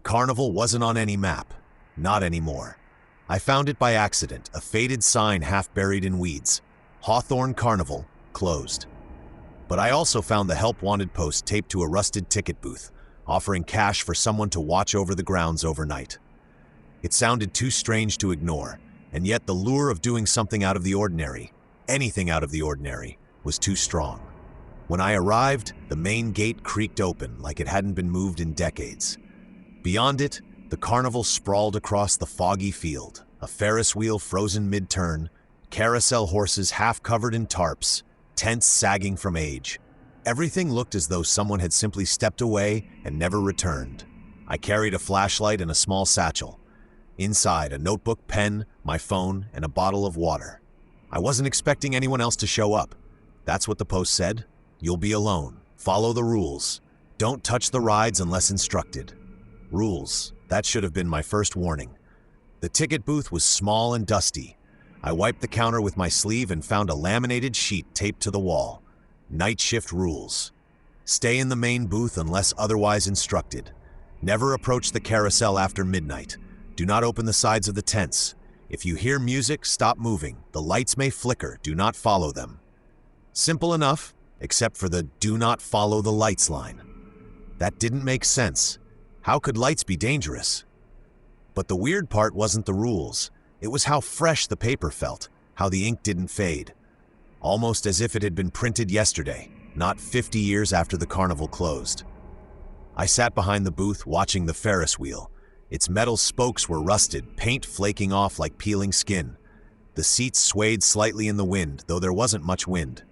Carnival wasn't on any map. Not anymore. I found it by accident, a faded sign half buried in weeds. Hawthorne Carnival, closed. But I also found the help wanted post taped to a rusted ticket booth, offering cash for someone to watch over the grounds overnight. It sounded too strange to ignore, and yet the lure of doing something out of the ordinary, anything out of the ordinary, was too strong. When I arrived, the main gate creaked open like it hadn't been moved in decades. Beyond it, the carnival sprawled across the foggy field, a Ferris wheel frozen mid-turn, carousel horses half covered in tarps, tents sagging from age. Everything looked as though someone had simply stepped away and never returned. I carried a flashlight and a small satchel. Inside, a notebook, pen, my phone, and a bottle of water. I wasn't expecting anyone else to show up. That's what the post said. You'll be alone. Follow the rules. Don't touch the rides unless instructed. Rules. That should have been my first warning. The ticket booth was small and dusty. I wiped the counter with my sleeve and found a laminated sheet taped to the wall. Night shift rules. Stay in the main booth unless otherwise instructed. Never approach the carousel after midnight. Do not open the sides of the tents. If you hear music, stop moving. The lights may flicker. Do not follow them. Simple enough, except for the "do not follow the lights" line. That didn't make sense. How could lights be dangerous? But the weird part wasn't the rules. It was how fresh the paper felt, how the ink didn't fade. Almost as if it had been printed yesterday, not 50 years after the carnival closed. I sat behind the booth watching the Ferris wheel. Its metal spokes were rusted, paint flaking off like peeling skin. The seats swayed slightly in the wind, though there wasn't much wind.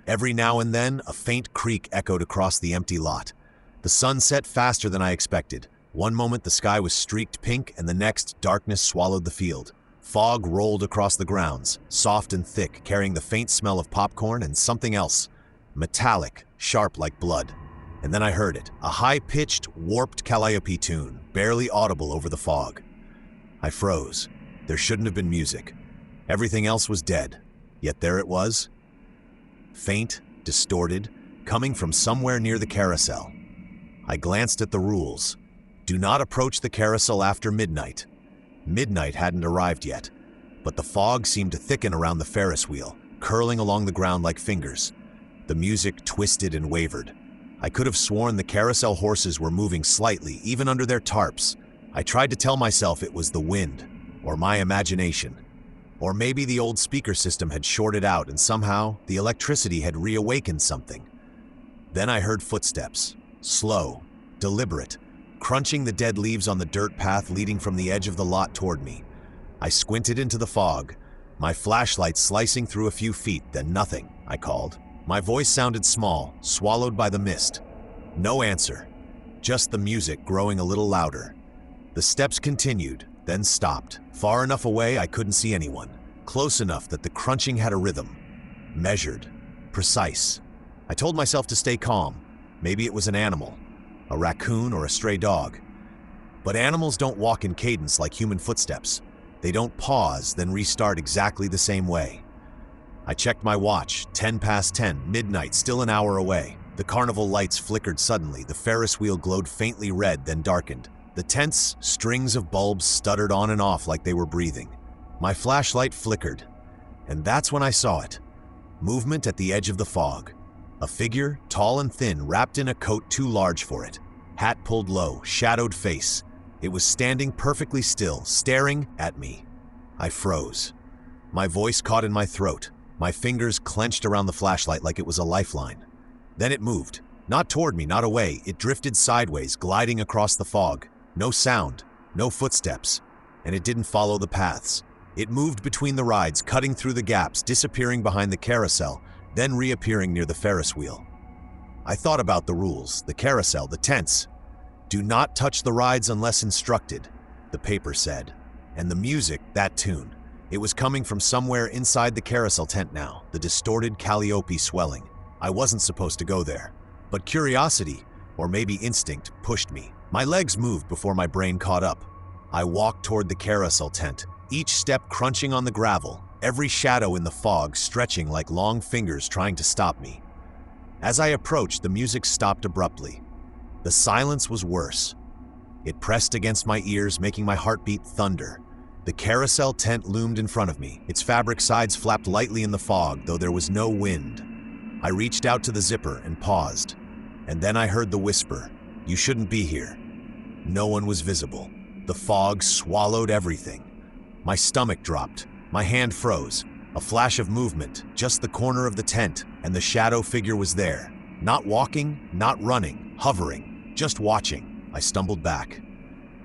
Every now and then, a faint creak echoed across the empty lot. The sun set faster than I expected. One moment the sky was streaked pink, and the next, darkness swallowed the field. Fog rolled across the grounds, soft and thick, carrying the faint smell of popcorn and something else. Metallic, sharp like blood. And then I heard it, a high-pitched, warped calliope tune, barely audible over the fog. I froze. There shouldn't have been music. Everything else was dead. Yet there it was. Faint, distorted, coming from somewhere near the carousel. I glanced at the rules. Do not approach the carousel after midnight. Midnight hadn't arrived yet, but the fog seemed to thicken around the Ferris wheel, curling along the ground like fingers. The music twisted and wavered. I could have sworn the carousel horses were moving slightly, even under their tarps. I tried to tell myself it was the wind, or my imagination. Or maybe the old speaker system had shorted out and somehow the electricity had reawakened something. Then I heard footsteps, slow, deliberate, crunching the dead leaves on the dirt path leading from the edge of the lot toward me. I squinted into the fog, my flashlight slicing through a few feet, then nothing, I called. My voice sounded small, swallowed by the mist. No answer, just the music growing a little louder. The steps continued, then stopped. Far enough away I couldn't see anyone. Close enough that the crunching had a rhythm. Measured. Precise. I told myself to stay calm. Maybe it was an animal. A raccoon or a stray dog. But animals don't walk in cadence like human footsteps. They don't pause, then restart exactly the same way. I checked my watch, 10 past 10, midnight, still an hour away. The carnival lights flickered suddenly. The Ferris wheel glowed faintly red, then darkened. The tents, strings of bulbs stuttered on and off like they were breathing. My flashlight flickered, and that's when I saw it. Movement at the edge of the fog. A figure, tall and thin, wrapped in a coat too large for it. Hat pulled low, shadowed face. It was standing perfectly still, staring at me. I froze. My voice caught in my throat. My fingers clenched around the flashlight like it was a lifeline. Then it moved. Not toward me, not away. It drifted sideways, gliding across the fog. No sound, no footsteps, and it didn't follow the paths. It moved between the rides, cutting through the gaps, disappearing behind the carousel, then reappearing near the Ferris wheel. I thought about the rules, the carousel, the tents. Do not touch the rides unless instructed, the paper said. And the music, that tune. It was coming from somewhere inside the carousel tent now, the distorted calliope swelling. I wasn't supposed to go there, but curiosity, or maybe instinct, pushed me. My legs moved before my brain caught up. I walked toward the carousel tent, each step crunching on the gravel, every shadow in the fog stretching like long fingers trying to stop me. As I approached, the music stopped abruptly. The silence was worse. It pressed against my ears, making my heartbeat thunder. The carousel tent loomed in front of me. Its fabric sides flapped lightly in the fog, though there was no wind. I reached out to the zipper and paused. And then I heard the whisper, "You shouldn't be here." No one was visible. The fog swallowed everything. My stomach dropped. My hand froze. A flash of movement, just the corner of the tent, and the shadow figure was there. Not walking, not running, hovering, just watching. I stumbled back.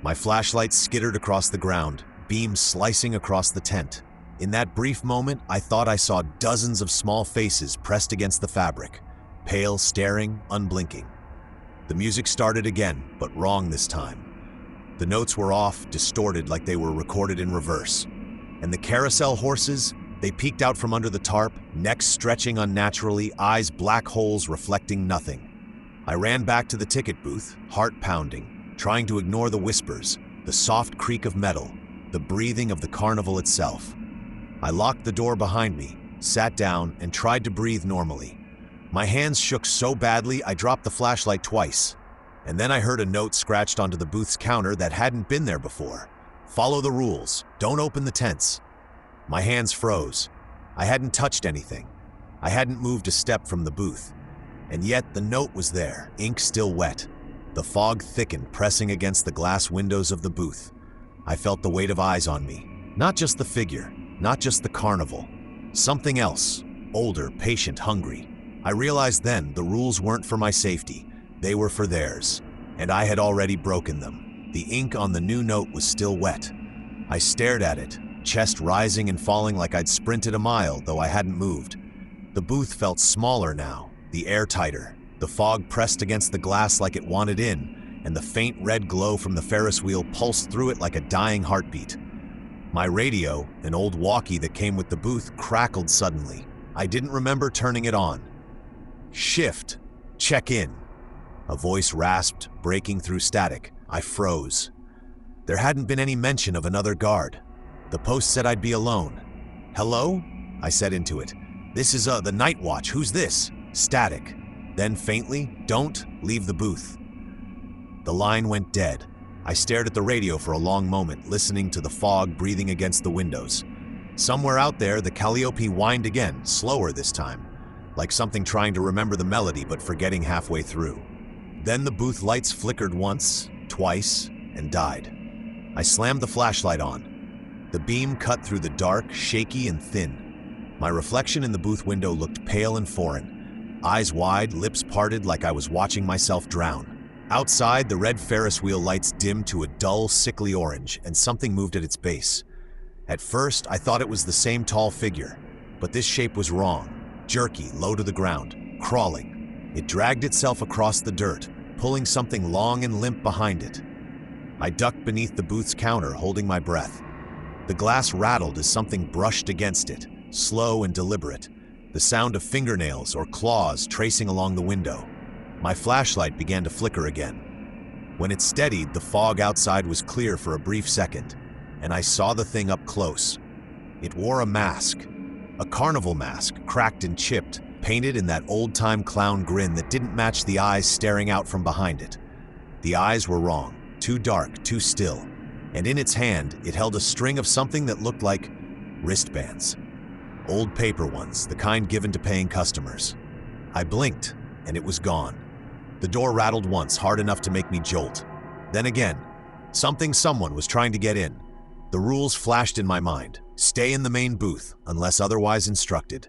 My flashlight skittered across the ground, beams slicing across the tent. In that brief moment, I thought I saw dozens of small faces pressed against the fabric, pale, staring, unblinking. The music started again, but wrong this time. The notes were off, distorted like they were recorded in reverse. And the carousel horses, they peeked out from under the tarp, necks stretching unnaturally, eyes black holes reflecting nothing. I ran back to the ticket booth, heart pounding, trying to ignore the whispers, the soft creak of metal, the breathing of the carnival itself. I locked the door behind me, sat down, and tried to breathe normally. My hands shook so badly I dropped the flashlight twice. And then I heard a note scratched onto the booth's counter that hadn't been there before. "Follow the rules. Don't open the tents." My hands froze. I hadn't touched anything. I hadn't moved a step from the booth. And yet the note was there, ink still wet. The fog thickened, pressing against the glass windows of the booth. I felt the weight of eyes on me. Not just the figure, not just the carnival. Something else, older, patient, hungry. I realized then the rules weren't for my safety. They were for theirs, and I had already broken them. The ink on the new note was still wet. I stared at it, chest rising and falling like I'd sprinted a mile, though I hadn't moved. The booth felt smaller now, the air tighter. The fog pressed against the glass like it wanted in, and the faint red glow from the Ferris wheel pulsed through it like a dying heartbeat. My radio, an old walkie that came with the booth, crackled suddenly. I didn't remember turning it on. "Shift. Check in." A voice rasped, breaking through static. I froze. There hadn't been any mention of another guard. The post said I'd be alone. "Hello?" I said into it. "This is the night watch. Who's this?" Static. Then faintly, "Don't leave the booth." The line went dead. I stared at the radio for a long moment, listening to the fog breathing against the windows. Somewhere out there, the Calliope whined again, slower this time, like something trying to remember the melody but forgetting halfway through. Then the booth lights flickered once, twice, and died. I slammed the flashlight on. The beam cut through the dark, shaky and thin. My reflection in the booth window looked pale and foreign. Eyes wide, lips parted like I was watching myself drown. Outside, the red Ferris wheel lights dimmed to a dull, sickly orange, and something moved at its base. At first, I thought it was the same tall figure, but this shape was wrong. Jerky, low to the ground, crawling. It dragged itself across the dirt, pulling something long and limp behind it. I ducked beneath the booth's counter, holding my breath. The glass rattled as something brushed against it, slow and deliberate, the sound of fingernails or claws tracing along the window. My flashlight began to flicker again. When it steadied, the fog outside was clear for a brief second, and I saw the thing up close. It wore a mask, a carnival mask, cracked and chipped, painted in that old-time clown grin that didn't match the eyes staring out from behind it. The eyes were wrong, too dark, too still, and in its hand, it held a string of something that looked like wristbands. Old paper ones, the kind given to paying customers. I blinked, and it was gone. The door rattled once, hard enough to make me jolt. Then again, someone was trying to get in. The rules flashed in my mind. Stay in the main booth, unless otherwise instructed.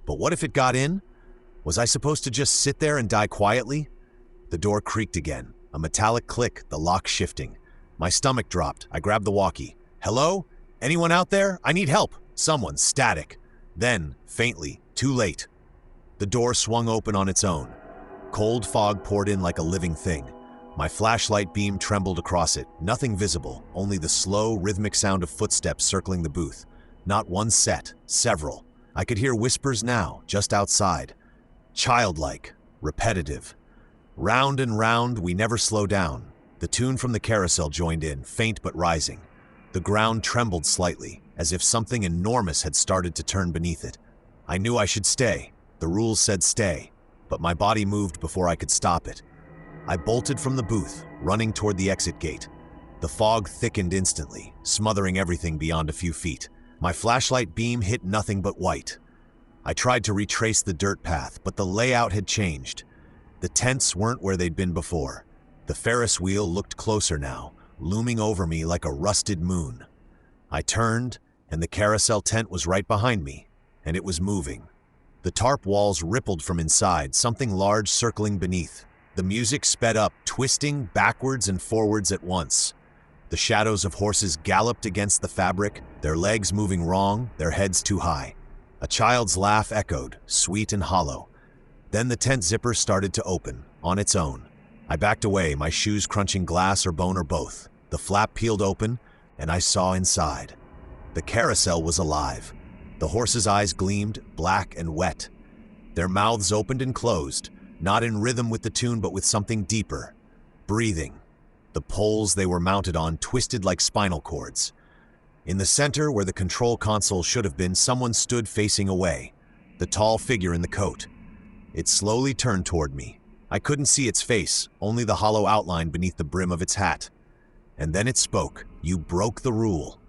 But what if it got in? Was I supposed to just sit there and die quietly? The door creaked again, a metallic click, the lock shifting. My stomach dropped. I grabbed the walkie. "Hello? Anyone out there? I need help." Someone, static. Then, faintly, too late. The door swung open on its own. Cold fog poured in like a living thing. My flashlight beam trembled across it, nothing visible, only the slow, rhythmic sound of footsteps circling the booth. Not one set, several. I could hear whispers now, just outside. Childlike, repetitive. Round and round, we never slow down. The tune from the carousel joined in, faint but rising. The ground trembled slightly, as if something enormous had started to turn beneath it. I knew I should stay. The rules said stay, but my body moved before I could stop it. I bolted from the booth, running toward the exit gate. The fog thickened instantly, smothering everything beyond a few feet. My flashlight beam hit nothing but white. I tried to retrace the dirt path, but the layout had changed. The tents weren't where they'd been before. The Ferris wheel looked closer now, looming over me like a rusted moon. I turned, and the carousel tent was right behind me, and it was moving. The tarp walls rippled from inside, something large circling beneath. The music sped up, twisting backwards and forwards at once. The shadows of horses galloped against the fabric, their legs moving wrong, their heads too high. A child's laugh echoed, sweet and hollow. Then the tent zipper started to open, on its own. I backed away, my shoes crunching glass or bone or both. The flap peeled open, and I saw inside. The carousel was alive. The horses' eyes gleamed, black and wet. Their mouths opened and closed, not in rhythm with the tune but with something deeper. Breathing. The poles they were mounted on twisted like spinal cords. In the center, where the control console should have been, someone stood facing away. The tall figure in the coat. It slowly turned toward me. I couldn't see its face, only the hollow outline beneath the brim of its hat. And then it spoke. "You broke the rule."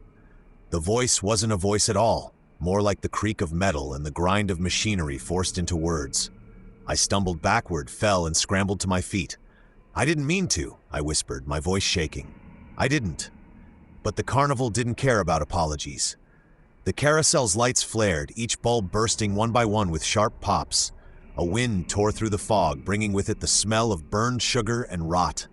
The voice wasn't a voice at all, more like the creak of metal and the grind of machinery forced into words. I stumbled backward, fell, and scrambled to my feet. "I didn't mean to," I whispered, my voice shaking. "I didn't." But the carnival didn't care about apologies. The carousel's lights flared, each bulb bursting one by one with sharp pops. A wind tore through the fog, bringing with it the smell of burned sugar and rot.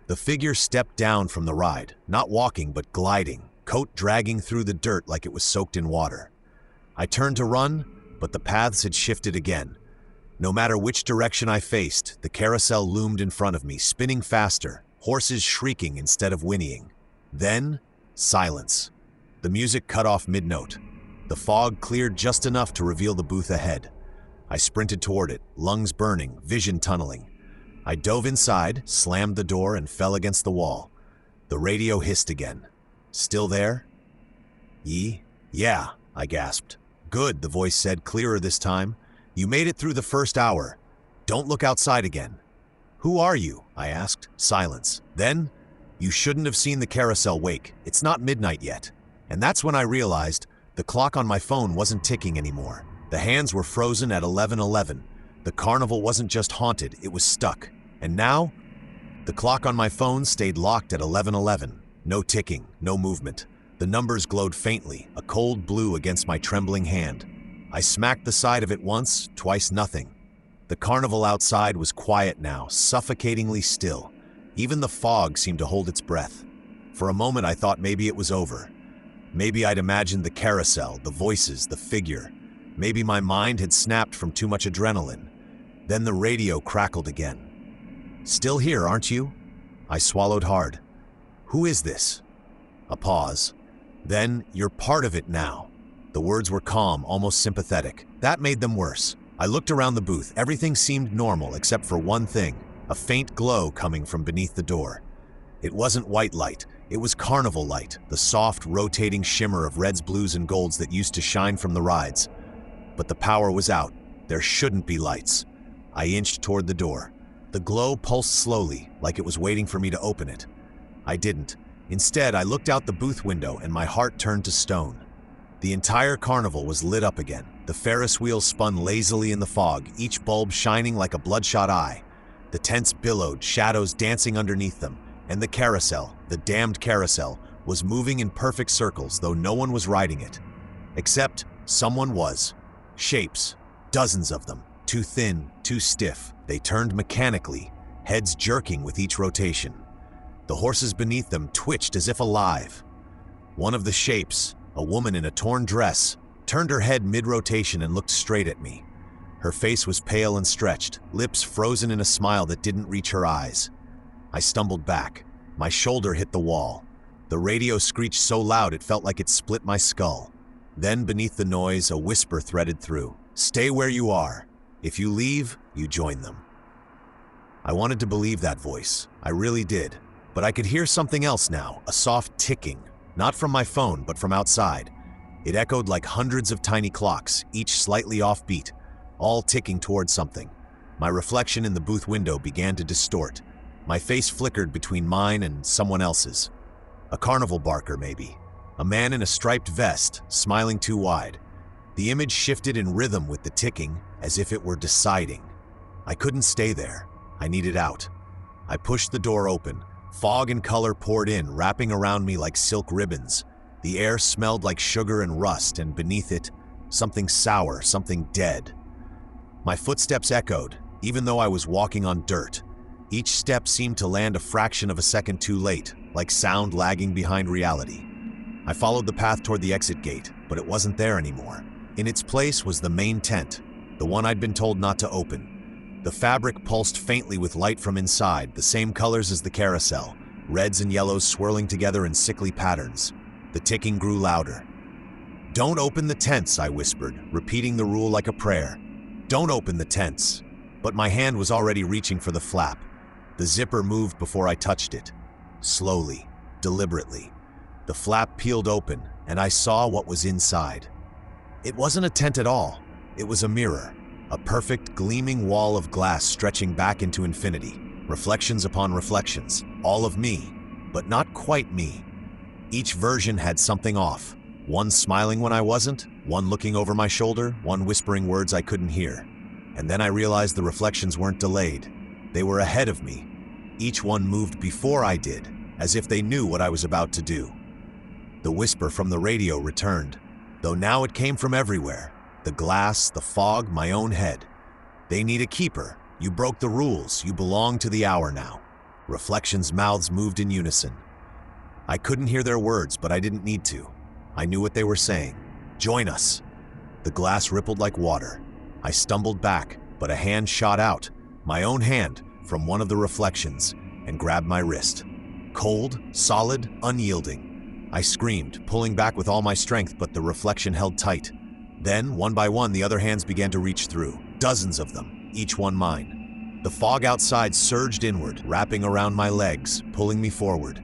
The figure stepped down from the ride, not walking but gliding, coat dragging through the dirt like it was soaked in water. I turned to run, but the paths had shifted again. No matter which direction I faced, the carousel loomed in front of me, spinning faster, horses shrieking instead of whinnying. Then, silence. The music cut off mid-note. The fog cleared just enough to reveal the booth ahead. I sprinted toward it, lungs burning, vision tunneling. I dove inside, slammed the door, and fell against the wall. The radio hissed again. "Still there?" "Yeah," I gasped. "Good," the voice said, clearer this time. "You made it through the first hour. Don't look outside again." "Who are you?" I asked. Silence. Then, "You shouldn't have seen the carousel wake. It's not midnight yet." And that's when I realized the clock on my phone wasn't ticking anymore. The hands were frozen at 11:11. The carnival wasn't just haunted, it was stuck. And now, the clock on my phone stayed locked at 11:11. No ticking, no movement. The numbers glowed faintly, a cold blue against my trembling hand. I smacked the side of it once, twice nothing. The carnival outside was quiet now, suffocatingly still. Even the fog seemed to hold its breath. For a moment I thought maybe it was over. Maybe I'd imagined the carousel, the voices, the figure. Maybe my mind had snapped from too much adrenaline. Then the radio crackled again. "Still here, aren't you?" I swallowed hard. "Who is this?" A pause. Then, "You're part of it now." The words were calm, almost sympathetic. That made them worse. I looked around the booth. Everything seemed normal except for one thing, a faint glow coming from beneath the door. It wasn't white light. It was carnival light, the soft, rotating shimmer of reds, blues, and golds that used to shine from the rides. But the power was out. There shouldn't be lights. I inched toward the door. The glow pulsed slowly, like it was waiting for me to open it. I didn't. Instead, I looked out the booth window and my heart turned to stone. The entire carnival was lit up again. The Ferris wheel spun lazily in the fog, each bulb shining like a bloodshot eye. The tents billowed, shadows dancing underneath them, and the carousel, the damned carousel, was moving in perfect circles, though no one was riding it. Except someone was. Shapes, dozens of them, too thin, too stiff. They turned mechanically, heads jerking with each rotation. The horses beneath them twitched as if alive. One of the shapes, a woman in a torn dress, turned her head mid-rotation and looked straight at me. Her face was pale and stretched, lips frozen in a smile that didn't reach her eyes. I stumbled back. My shoulder hit the wall. The radio screeched so loud it felt like it split my skull. Then, beneath the noise, a whisper threaded through. "Stay where you are. If you leave, you join them." I wanted to believe that voice. I really did. But I could hear something else now, a soft ticking, not from my phone, but from outside. It echoed like hundreds of tiny clocks, each slightly offbeat, all ticking towards something. My reflection in the booth window began to distort. My face flickered between mine and someone else's. A carnival barker, maybe. A man in a striped vest, smiling too wide. The image shifted in rhythm with the ticking, as if it were deciding. I couldn't stay there. I needed out. I pushed the door open. Fog and color poured in, wrapping around me like silk ribbons. The air smelled like sugar and rust, and beneath it, something sour, something dead. My footsteps echoed, even though I was walking on dirt. Each step seemed to land a fraction of a second too late, like sound lagging behind reality. I followed the path toward the exit gate, but it wasn't there anymore. In its place was the main tent, the one I'd been told not to open. The fabric pulsed faintly with light from inside, the same colors as the carousel, reds and yellows swirling together in sickly patterns. The ticking grew louder. "Don't open the tents," I whispered, repeating the rule like a prayer. "Don't open the tents." But my hand was already reaching for the flap. The zipper moved before I touched it. Slowly, deliberately. The flap peeled open, and I saw what was inside. It wasn't a tent at all. It was a mirror, a perfect, gleaming wall of glass stretching back into infinity. Reflections upon reflections, all of me, but not quite me. Each version had something off. One smiling when I wasn't, one looking over my shoulder, one whispering words I couldn't hear. And then I realized the reflections weren't delayed. They were ahead of me. Each one moved before I did, as if they knew what I was about to do. The whisper from the radio returned, though now it came from everywhere. The glass, the fog, my own head. "They need a keeper. You broke the rules. You belong to the hour now." Reflections' mouths moved in unison. I couldn't hear their words, but I didn't need to. I knew what they were saying. "Join us." The glass rippled like water. I stumbled back, but a hand shot out, my own hand, from one of the reflections, and grabbed my wrist. Cold, solid, unyielding. I screamed, pulling back with all my strength, but the reflection held tight. Then, one by one, the other hands began to reach through. Dozens of them, each one mine. The fog outside surged inward, wrapping around my legs, pulling me forward.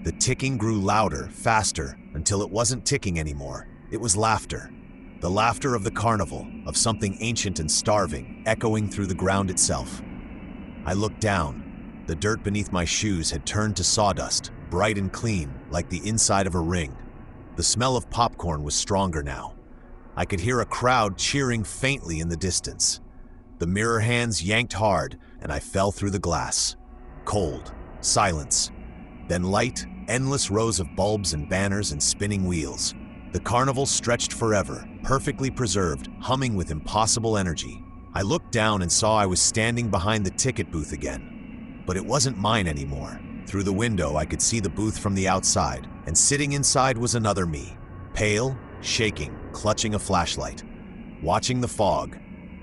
The ticking grew louder, faster, until it wasn't ticking anymore. It was laughter. The laughter of the carnival, of something ancient and starving, echoing through the ground itself. I looked down. The dirt beneath my shoes had turned to sawdust, bright and clean, like the inside of a ring. The smell of popcorn was stronger now. I could hear a crowd cheering faintly in the distance. The mirror hands yanked hard, and I fell through the glass. Cold, silence. Then light, endless rows of bulbs and banners and spinning wheels. The carnival stretched forever, perfectly preserved, humming with impossible energy. I looked down and saw I was standing behind the ticket booth again. But it wasn't mine anymore. Through the window, I could see the booth from the outside, and sitting inside was another me, pale, shaking, clutching a flashlight. Watching the fog,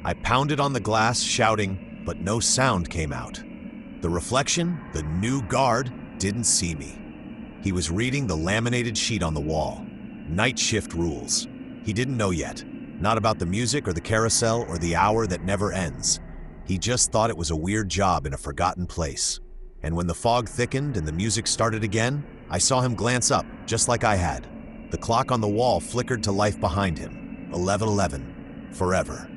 I pounded on the glass, shouting, but no sound came out. The reflection, the new guard, didn't see me. He was reading the laminated sheet on the wall. Night shift rules. He didn't know yet. Not about the music or the carousel or the hour that never ends. He just thought it was a weird job in a forgotten place. And when the fog thickened and the music started again, I saw him glance up, just like I had. The clock on the wall flickered to life behind him. 11:11. Forever.